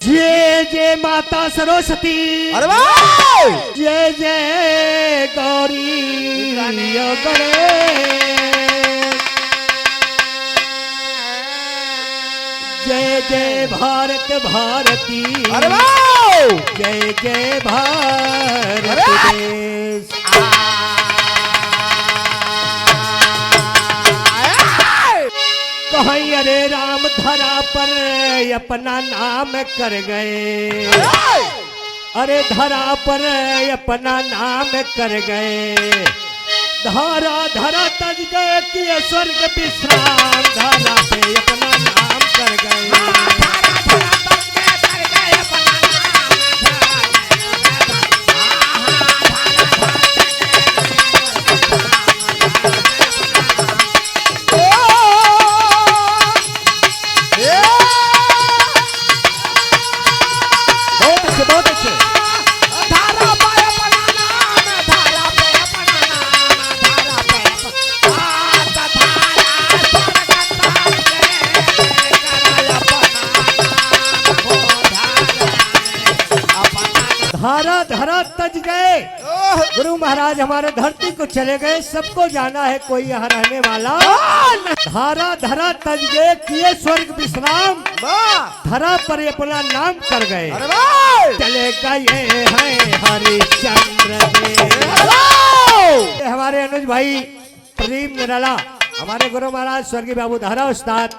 जय जय माता सरस्वती, अरे वाह! जय जय गौरी गणेश, जय जय भारत भारती, अरे वाह! जय जय भारत देश। कहीं अरे राम धरा पर अपना नाम कर गए, अरे धरा पर अपना नाम कर गए, धारा धरा तज गए कि स्वर्ग विश्राम, धरा पे अपना नाम कर गए। बहुत अच्छे धारा पे अपना नाम, धारा पे अपना नाम, धारा पे धारा धरा तज गए। गुरु महाराज हमारे धरती को चले गए, सबको जाना है कोई यहाँ रहने वाला। धारा धरा तज गए किए स्वर्ग विश्राम, धरा पर अपना नाम कर गए। चले गए हैं हरिश्चंद्र जी। हमारे अनुज भाई प्रदीप निराला, हमारे गुरु महाराज स्वर्गीय बाबू धारा उस्ताद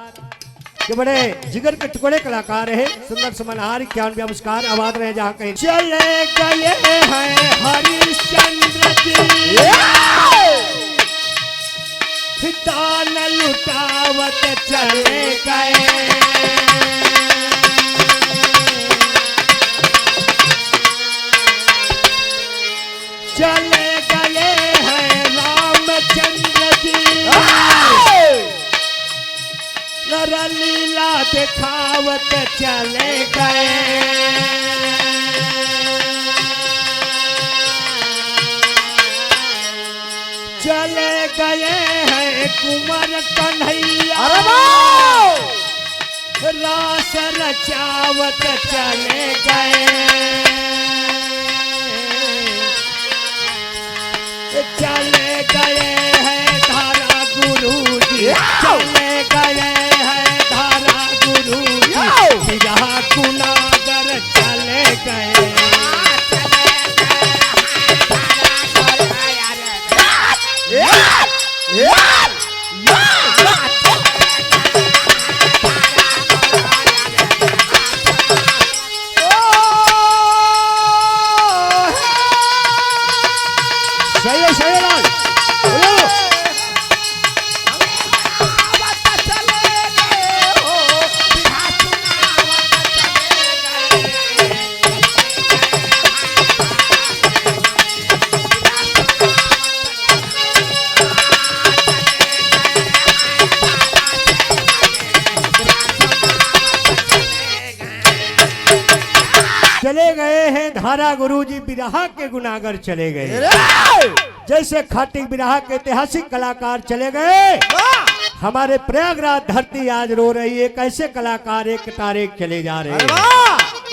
के बड़े जिगर के टुकड़े कलाकार है। सुंदर समनहार 91 नमस्कार आबाद रहे जहाँ कहीं। चले गए हैं हरिश्चंद्र जी, दान लुटावत चले गए। चले गए हैं रामचंद्र जी, नर लीला दिखावत चले गए। चले गए हैं कुंवर कन्हैया, रास रचावत चले गए। चले गए हैं धारा गुरु जी, चले गए हैं धारा गुरु जी, जहाँ कुनागर चले गए। सही लाल चले गए हैं धारा गुरुजी, बिरहा के गुनागर चले गए। जैसे खाटी बिरहा के ऐतिहासिक कलाकार चले गए, हमारे प्रयागराज धरती आज रो रही है। कैसे कलाकार एक तारे चले जा रहे हैं।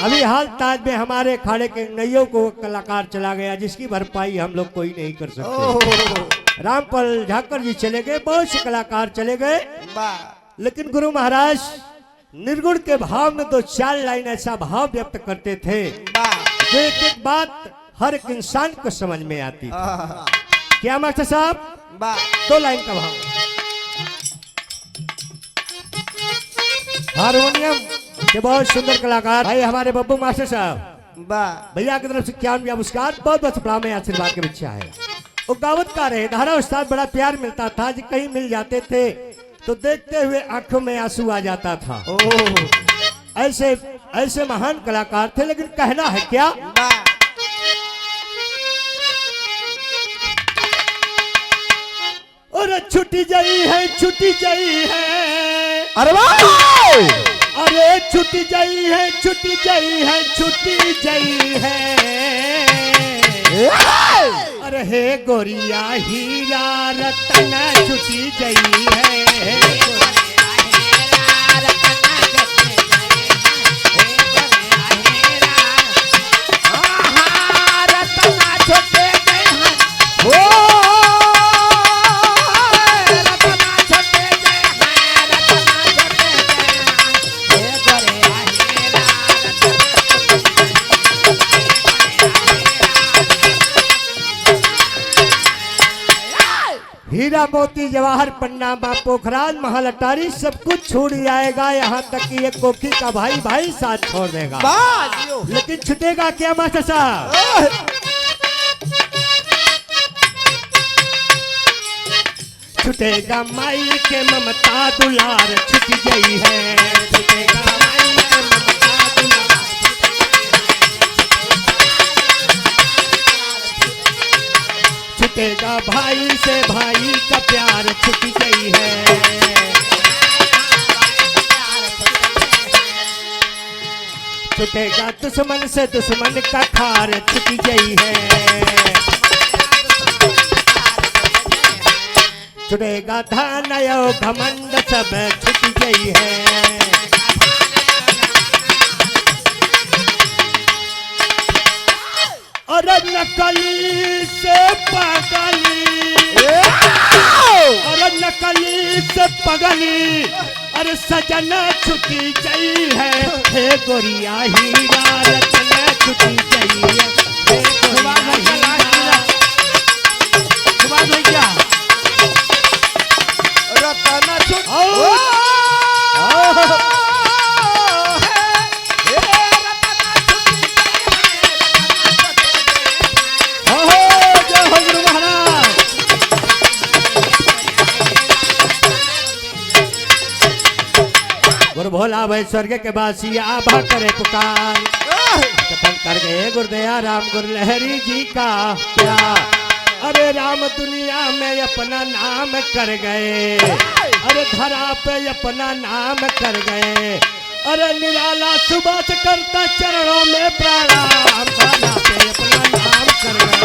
अभी हाल ताज में हमारे खाड़े के नैयों को कलाकार चला गया, जिसकी भरपाई हम लोग कोई नहीं कर सकते। रामपाल झाकर जी चले गए, बहुत से कलाकार चले गए, लेकिन गुरु महाराज निर्गुण के भाव में दो चार लाइन ऐसा भाव व्यक्त करते थे जो एक एक बात हर एक इंसान को समझ में आती थी। क्या मास्टर साहब? दो लाइन का भाव। हारमोनियम के बहुत सुंदर कलाकार भाई हमारे बब्बू मास्टर साहब, भैया की तरफ से 91 नमस्कार, बहुत बहुत सपना में आशीर्वाद के बच्चा है। वो गावत का रहे धारा उस्ताद, बड़ा प्यार मिलता था। जी कहीं मिल जाते थे तो देखते हुए आंखों में आंसू आ जाता था। ऐसे ऐसे महान कलाकार थे, लेकिन कहना है क्या? और छुट्टी जाई है, छुट्टी जाई है, अरे वाह! अरे छुट्टी जाई है, छुट्टी जाई है, छुट्टी जाई है। अरे हे गोरिया हीरा रतन छुट्टी जाई है। हीरा मोती जवाहर पन्ना बा पोखराज महल अटारी सब कुछ छूट जाएगा, यहाँ तक कि एक कोखी का भाई भाई साथ छोड़ देगा, लेकिन छूटेगा क्या मास्टर साहब? छूटेगा माई के ममता दुलार छुट गई है, छूटेगा माई के ममता दुलार, छूटेगा भाई से भाई का प्यार छुट गई है, छूटेगा दुश्मन से दुश्मन का खार छुट गई है, छुटेगा धन यो घमंड सब छुट गई है, और नकली से पगली, और नकली से पगली, अरे सजना छुटी गई है, हे गोरिया हीरा रतन छुटी गई है, हे गोरिया हीरा रतन छुट गुरु भोला भाई स्वर्ग के बासी आभा करे पुकार, कथन कर गए गुरुदया राम गुरु लहरी जी का प्यार, अरे राम दुनिया में अपना नाम कर गए, अरे धरा पे अपना नाम कर गए, अरे निराला सुबह से करता चरणों में प्रणाम, धरा पे अपना नाम कर गए।